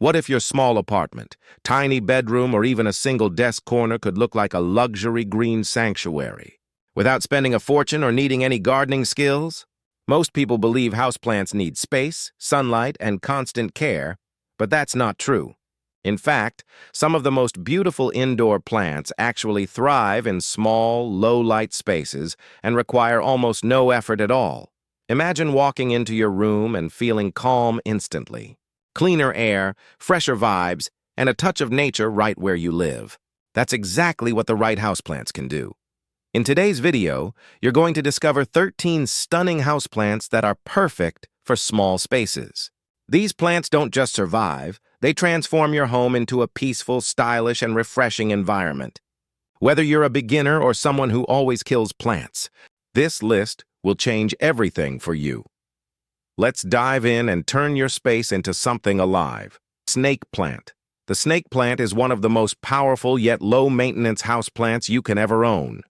What if your small apartment, tiny bedroom, or even a single desk corner could look like a luxury green sanctuary? Without spending a fortune or needing any gardening skills? Most people believe houseplants need space, sunlight, and constant care, but that's not true. In fact, some of the most beautiful indoor plants actually thrive in small, low-light spaces and require almost no effort at all. Imagine walking into your room and feeling calm instantly. Cleaner air, fresher vibes, and a touch of nature right where you live. That's exactly what the right houseplants can do. In today's video, you're going to discover 13 stunning houseplants that are perfect for small spaces. These plants don't just survive, they transform your home into a peaceful, stylish, and refreshing environment. Whether you're a beginner or someone who always kills plants, this list will change everything for you. Let's dive in and turn your space into something alive. Snake plant. The snake plant is one of the most powerful yet low-maintenance houseplants you can ever own.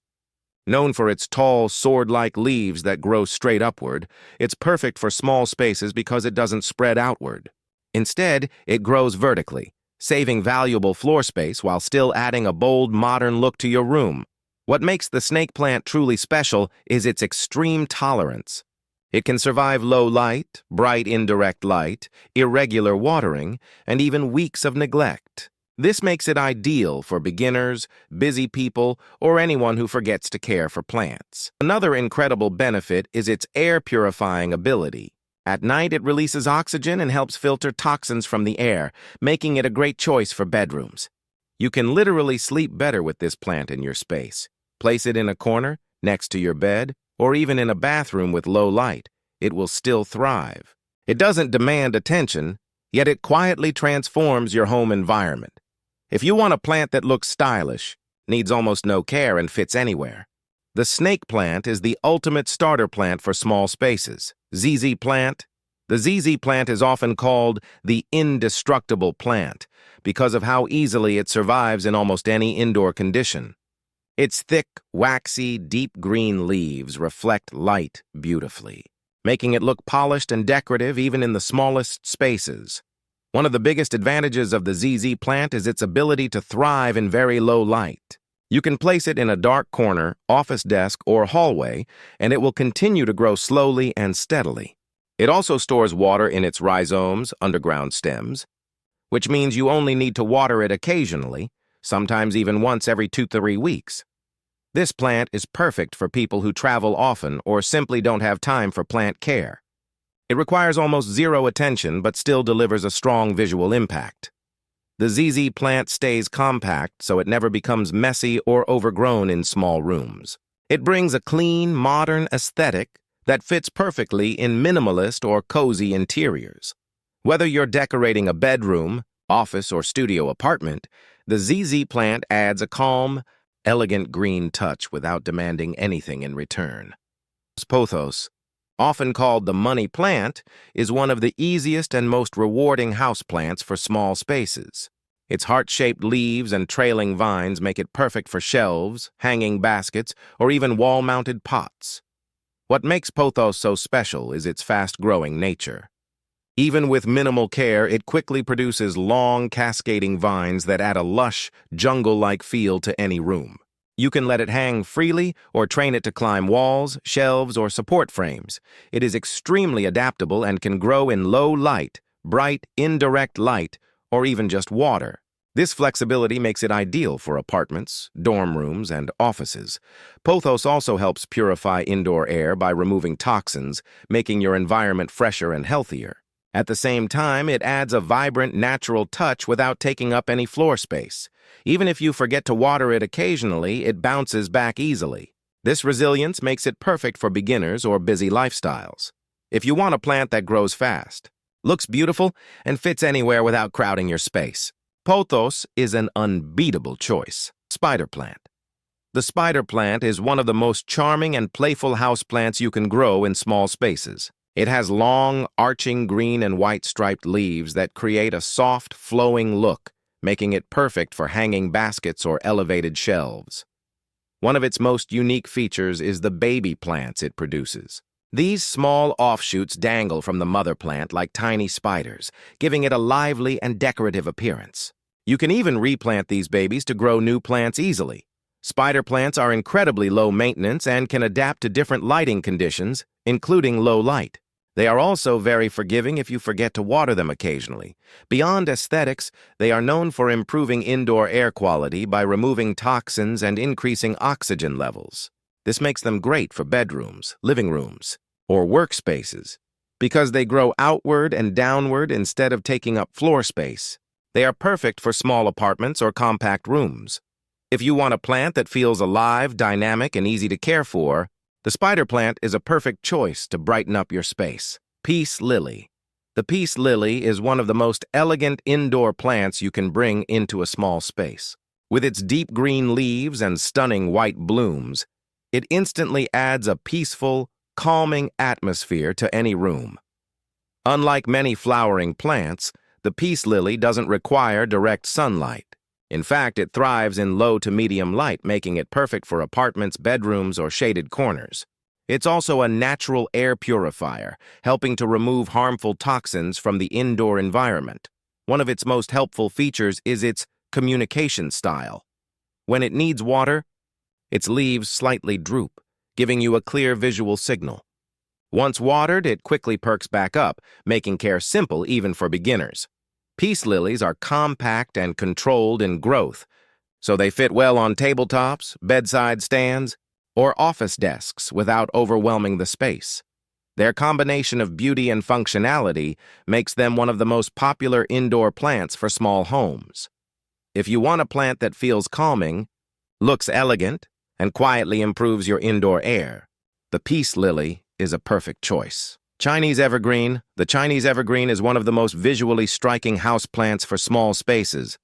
Known for its tall, sword-like leaves that grow straight upward, it's perfect for small spaces because it doesn't spread outward. Instead, it grows vertically, saving valuable floor space while still adding a bold, modern look to your room. What makes the snake plant truly special is its extreme tolerance. It can survive low light, bright indirect light, irregular watering, and even weeks of neglect. This makes it ideal for beginners, busy people, or anyone who forgets to care for plants. Another incredible benefit is its air-purifying ability. At night, it releases oxygen and helps filter toxins from the air, making it a great choice for bedrooms. You can literally sleep better with this plant in your space. Place it in a corner, next to your bed, or even in a bathroom with low light. It will still thrive. It doesn't demand attention, yet it quietly transforms your home environment. If you want a plant that looks stylish, needs almost no care, and fits anywhere, the snake plant is the ultimate starter plant for small spaces. ZZ plant. The ZZ plant is often called the indestructible plant because of how easily it survives in almost any indoor condition. Its thick, waxy, deep green leaves reflect light beautifully, making it look polished and decorative even in the smallest spaces. One of the biggest advantages of the ZZ plant is its ability to thrive in very low light. You can place it in a dark corner, office desk, or hallway, and it will continue to grow slowly and steadily. It also stores water in its rhizomes, underground stems, which means you only need to water it occasionally, sometimes even once every 2-3 weeks. This plant is perfect for people who travel often or simply don't have time for plant care. It requires almost zero attention but still delivers a strong visual impact. The ZZ plant stays compact so it never becomes messy or overgrown in small rooms. It brings a clean, modern aesthetic that fits perfectly in minimalist or cozy interiors. Whether you're decorating a bedroom, office, or studio apartment, the ZZ plant adds a calm, elegant green touch without demanding anything in return. Pothos, often called the money plant, is one of the easiest and most rewarding houseplants for small spaces. Its heart-shaped leaves and trailing vines make it perfect for shelves, hanging baskets, or even wall-mounted pots. What makes pothos so special is its fast-growing nature. Even with minimal care, it quickly produces long, cascading vines that add a lush, jungle-like feel to any room. You can let it hang freely or train it to climb walls, shelves, or support frames. It is extremely adaptable and can grow in low light, bright, indirect light, or even just water. This flexibility makes it ideal for apartments, dorm rooms, and offices. Pothos also helps purify indoor air by removing toxins, making your environment fresher and healthier. At the same time, it adds a vibrant, natural touch without taking up any floor space. Even if you forget to water it occasionally, it bounces back easily. This resilience makes it perfect for beginners or busy lifestyles. If you want a plant that grows fast, looks beautiful, and fits anywhere without crowding your space, pothos is an unbeatable choice. Spider plant. The spider plant is one of the most charming and playful houseplants you can grow in small spaces. It has long, arching green and white striped leaves that create a soft, flowing look, making it perfect for hanging baskets or elevated shelves. One of its most unique features is the baby plants it produces. These small offshoots dangle from the mother plant like tiny spiders, giving it a lively and decorative appearance. You can even replant these babies to grow new plants easily. Spider plants are incredibly low maintenance and can adapt to different lighting conditions, including low light. They are also very forgiving if you forget to water them occasionally. Beyond aesthetics, they are known for improving indoor air quality by removing toxins and increasing oxygen levels. This makes them great for bedrooms, living rooms, or workspaces. Because they grow outward and downward instead of taking up floor space, they are perfect for small apartments or compact rooms. If you want a plant that feels alive, dynamic, and easy to care for, the spider plant is a perfect choice to brighten up your space. Peace lily. The peace lily is one of the most elegant indoor plants you can bring into a small space. With its deep green leaves and stunning white blooms, it instantly adds a peaceful, calming atmosphere to any room. Unlike many flowering plants, the peace lily doesn't require direct sunlight. In fact, it thrives in low to medium light, making it perfect for apartments, bedrooms, or shaded corners. It's also a natural air purifier, helping to remove harmful toxins from the indoor environment. One of its most helpful features is its communication style. When it needs water, its leaves slightly droop, giving you a clear visual signal. Once watered, it quickly perks back up, making care simple even for beginners. Peace lilies are compact and controlled in growth, so they fit well on tabletops, bedside stands, or office desks without overwhelming the space. Their combination of beauty and functionality makes them one of the most popular indoor plants for small homes. If you want a plant that feels calming, looks elegant, and quietly improves your indoor air, the peace lily is a perfect choice. Chinese evergreen. The Chinese evergreen is one of the most visually striking houseplants for small spaces,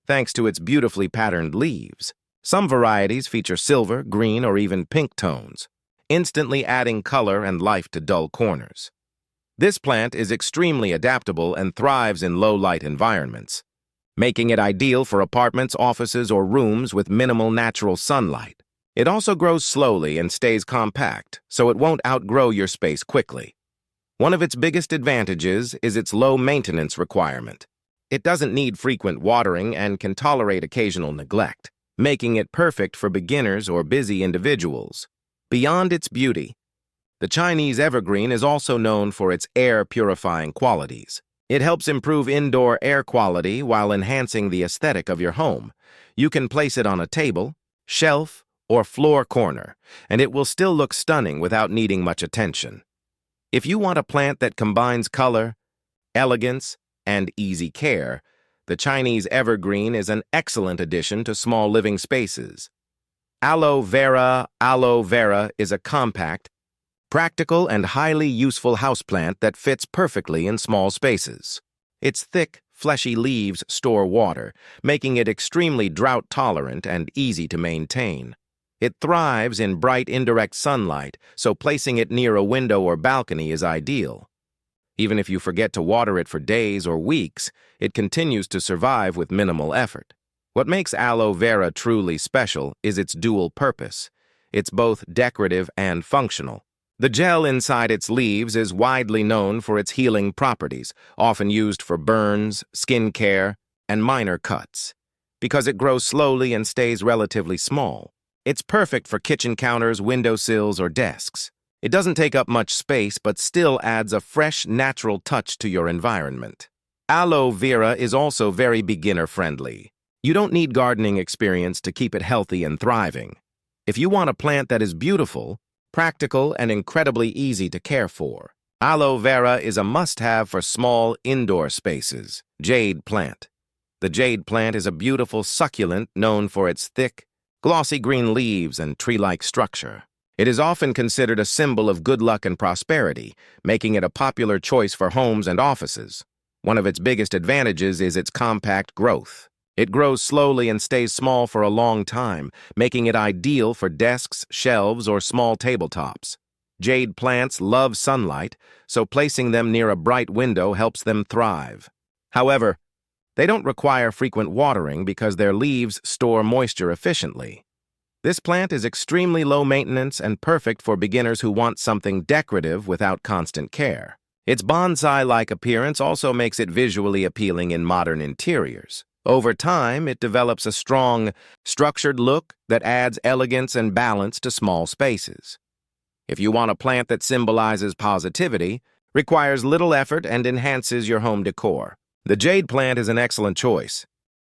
thanks to its beautifully patterned leaves. Some varieties feature silver, green, or even pink tones, instantly adding color and life to dull corners. This plant is extremely adaptable and thrives in low-light environments, making it ideal for apartments, offices, or rooms with minimal natural sunlight. It also grows slowly and stays compact, so it won't outgrow your space quickly. One of its biggest advantages is its low maintenance requirement. It doesn't need frequent watering and can tolerate occasional neglect, making it perfect for beginners or busy individuals. Beyond its beauty, the Chinese evergreen is also known for its air-purifying qualities. It helps improve indoor air quality while enhancing the aesthetic of your home. You can place it on a table, shelf, or floor corner, and it will still look stunning without needing much attention. If you want a plant that combines color, elegance, and easy care, the Chinese evergreen is an excellent addition to small living spaces. Aloe vera is a compact, practical, and highly useful houseplant that fits perfectly in small spaces. Its thick, fleshy leaves store water, making it extremely drought-tolerant and easy to maintain. It thrives in bright indirect sunlight, so placing it near a window or balcony is ideal. Even if you forget to water it for days or weeks, it continues to survive with minimal effort. What makes aloe vera truly special is its dual purpose. It's both decorative and functional. The gel inside its leaves is widely known for its healing properties, often used for burns, skin care, and minor cuts. Because it grows slowly and stays relatively small, it's perfect for kitchen counters, windowsills, or desks. It doesn't take up much space, but still adds a fresh, natural touch to your environment. Aloe vera is also very beginner-friendly. You don't need gardening experience to keep it healthy and thriving. If you want a plant that is beautiful, practical, and incredibly easy to care for, aloe vera is a must-have for small indoor spaces. Jade plant. The jade plant is a beautiful succulent known for its thick, glossy green leaves and tree-like structure. It is often considered a symbol of good luck and prosperity, making it a popular choice for homes and offices. One of its biggest advantages is its compact growth. It grows slowly and stays small for a long time, making it ideal for desks, shelves, or small tabletops. Jade plants love sunlight, so placing them near a bright window helps them thrive. However, they don't require frequent watering because their leaves store moisture efficiently. This plant is extremely low maintenance and perfect for beginners who want something decorative without constant care. Its bonsai-like appearance also makes it visually appealing in modern interiors. Over time, it develops a strong, structured look that adds elegance and balance to small spaces. If you want a plant that symbolizes positivity, requires little effort, and enhances your home decor, the jade plant is an excellent choice.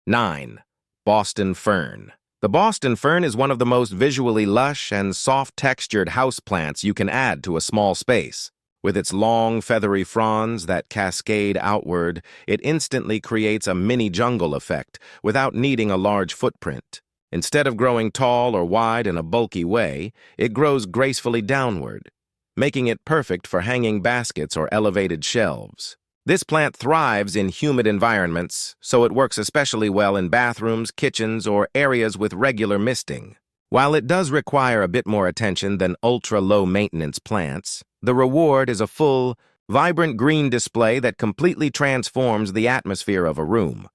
9. Boston fern. The Boston fern is one of the most visually lush and soft-textured houseplants you can add to a small space. With its long, feathery fronds that cascade outward, it instantly creates a mini jungle effect without needing a large footprint. Instead of growing tall or wide in a bulky way, it grows gracefully downward, making it perfect for hanging baskets or elevated shelves. This plant thrives in humid environments, so it works especially well in bathrooms, kitchens, or areas with regular misting. While it does require a bit more attention than ultra-low maintenance plants, the reward is a full, vibrant green display that completely transforms the atmosphere of a room.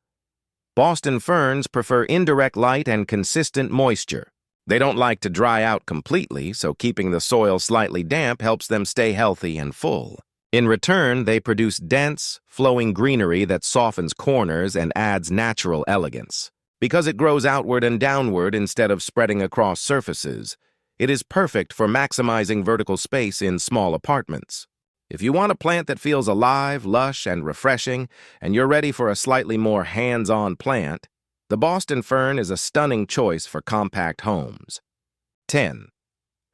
Boston ferns prefer indirect light and consistent moisture. They don't like to dry out completely, so keeping the soil slightly damp helps them stay healthy and full. In return, they produce dense, flowing greenery that softens corners and adds natural elegance. Because it grows outward and downward instead of spreading across surfaces, it is perfect for maximizing vertical space in small apartments. If you want a plant that feels alive, lush, and refreshing, and you're ready for a slightly more hands-on plant, the Boston fern is a stunning choice for compact homes. 10.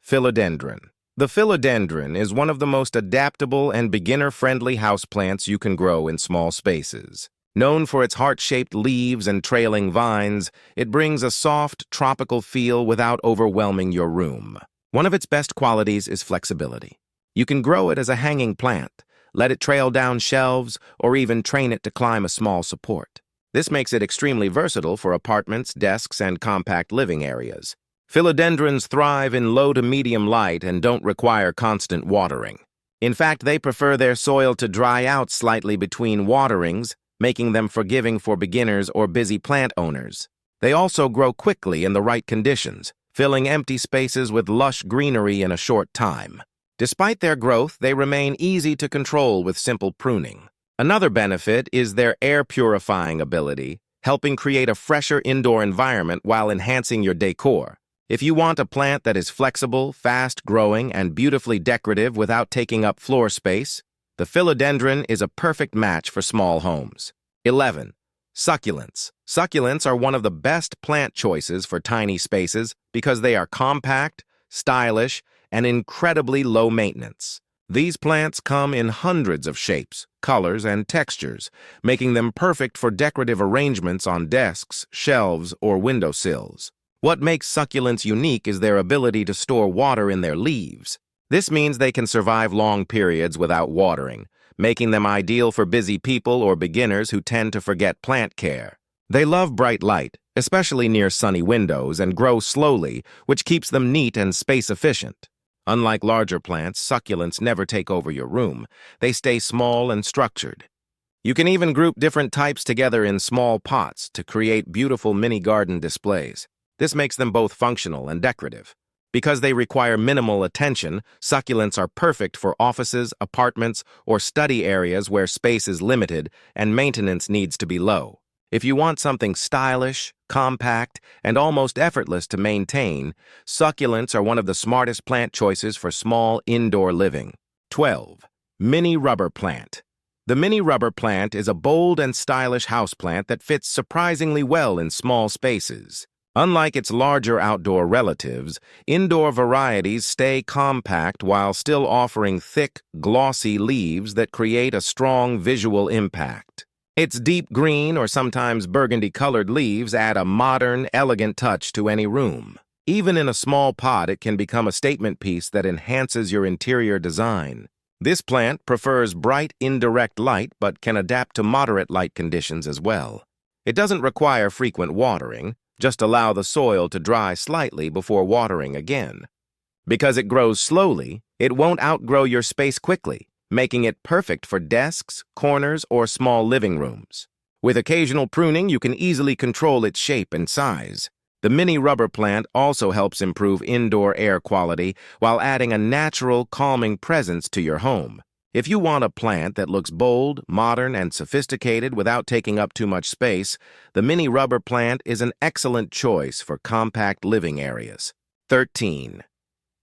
Philodendron. The philodendron is one of the most adaptable and beginner-friendly houseplants you can grow in small spaces. Known for its heart-shaped leaves and trailing vines, it brings a soft, tropical feel without overwhelming your room. One of its best qualities is flexibility. You can grow it as a hanging plant, let it trail down shelves, or even train it to climb a small support. This makes it extremely versatile for apartments, desks, and compact living areas. Philodendrons thrive in low to medium light and don't require constant watering. In fact, they prefer their soil to dry out slightly between waterings, making them forgiving for beginners or busy plant owners. They also grow quickly in the right conditions, filling empty spaces with lush greenery in a short time. Despite their growth, they remain easy to control with simple pruning. Another benefit is their air-purifying ability, helping create a fresher indoor environment while enhancing your decor. If you want a plant that is flexible, fast-growing, and beautifully decorative without taking up floor space, the philodendron is a perfect match for small homes. 11. Succulents. Succulents are one of the best plant choices for tiny spaces because they are compact, stylish, and incredibly low maintenance. These plants come in hundreds of shapes, colors, and textures, making them perfect for decorative arrangements on desks, shelves, or windowsills. What makes succulents unique is their ability to store water in their leaves. This means they can survive long periods without watering, making them ideal for busy people or beginners who tend to forget plant care. They love bright light, especially near sunny windows, and grow slowly, which keeps them neat and space-efficient. Unlike larger plants, succulents never take over your room. They stay small and structured. You can even group different types together in small pots to create beautiful mini-garden displays. This makes them both functional and decorative. Because they require minimal attention, succulents are perfect for offices, apartments, or study areas where space is limited and maintenance needs to be low. If you want something stylish, compact, and almost effortless to maintain, succulents are one of the smartest plant choices for small indoor living. 12. Mini rubber plant. The mini rubber plant is a bold and stylish houseplant that fits surprisingly well in small spaces. Unlike its larger outdoor relatives, indoor varieties stay compact while still offering thick, glossy leaves that create a strong visual impact. Its deep green or sometimes burgundy-colored leaves add a modern, elegant touch to any room. Even in a small pot, it can become a statement piece that enhances your interior design. This plant prefers bright, indirect light but can adapt to moderate light conditions as well. It doesn't require frequent watering. Just allow the soil to dry slightly before watering again. Because it grows slowly, it won't outgrow your space quickly, making it perfect for desks, corners, or small living rooms. With occasional pruning, you can easily control its shape and size. The mini rubber plant also helps improve indoor air quality while adding a natural, calming presence to your home. If you want a plant that looks bold, modern, and sophisticated without taking up too much space, the mini rubber plant is an excellent choice for compact living areas. 13.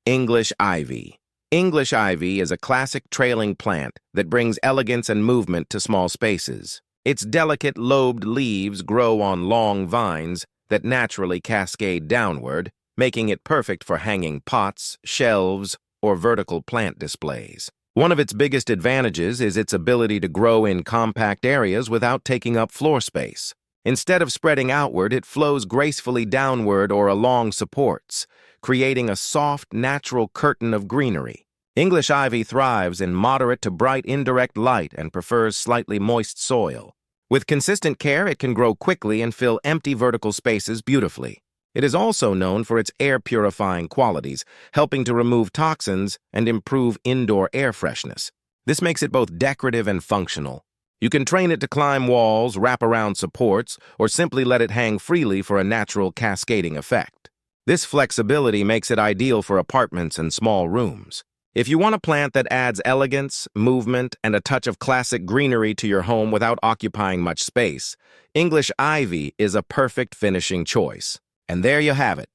English ivy. English ivy is a classic trailing plant that brings elegance and movement to small spaces. Its delicate lobed leaves grow on long vines that naturally cascade downward, making it perfect for hanging pots, shelves, or vertical plant displays. One of its biggest advantages is its ability to grow in compact areas without taking up floor space. Instead of spreading outward, it flows gracefully downward or along supports, creating a soft, natural curtain of greenery. English ivy thrives in moderate to bright indirect light and prefers slightly moist soil. With consistent care, it can grow quickly and fill empty vertical spaces beautifully. It is also known for its air-purifying qualities, helping to remove toxins and improve indoor air freshness. This makes it both decorative and functional. You can train it to climb walls, wrap around supports, or simply let it hang freely for a natural cascading effect. This flexibility makes it ideal for apartments and small rooms. If you want a plant that adds elegance, movement, and a touch of classic greenery to your home without occupying much space, English ivy is a perfect finishing choice. And there you have it,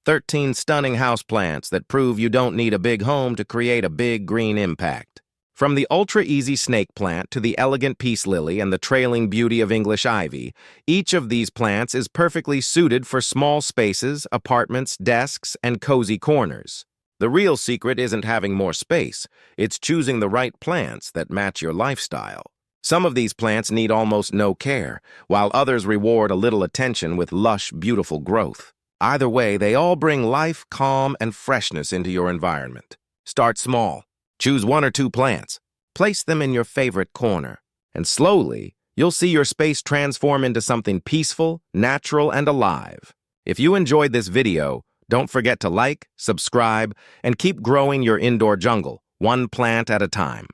13 stunning houseplants that prove you don't need a big home to create a big green impact. From the ultra-easy snake plant to the elegant peace lily and the trailing beauty of English ivy, each of these plants is perfectly suited for small spaces, apartments, desks, and cozy corners. The real secret isn't having more space, it's choosing the right plants that match your lifestyle. Some of these plants need almost no care, while others reward a little attention with lush, beautiful growth. Either way, they all bring life, calm, and freshness into your environment. Start small. Choose 1 or 2 plants. Place them in your favorite corner. And slowly, you'll see your space transform into something peaceful, natural, and alive. If you enjoyed this video, don't forget to like, subscribe, and keep growing your indoor jungle, one plant at a time.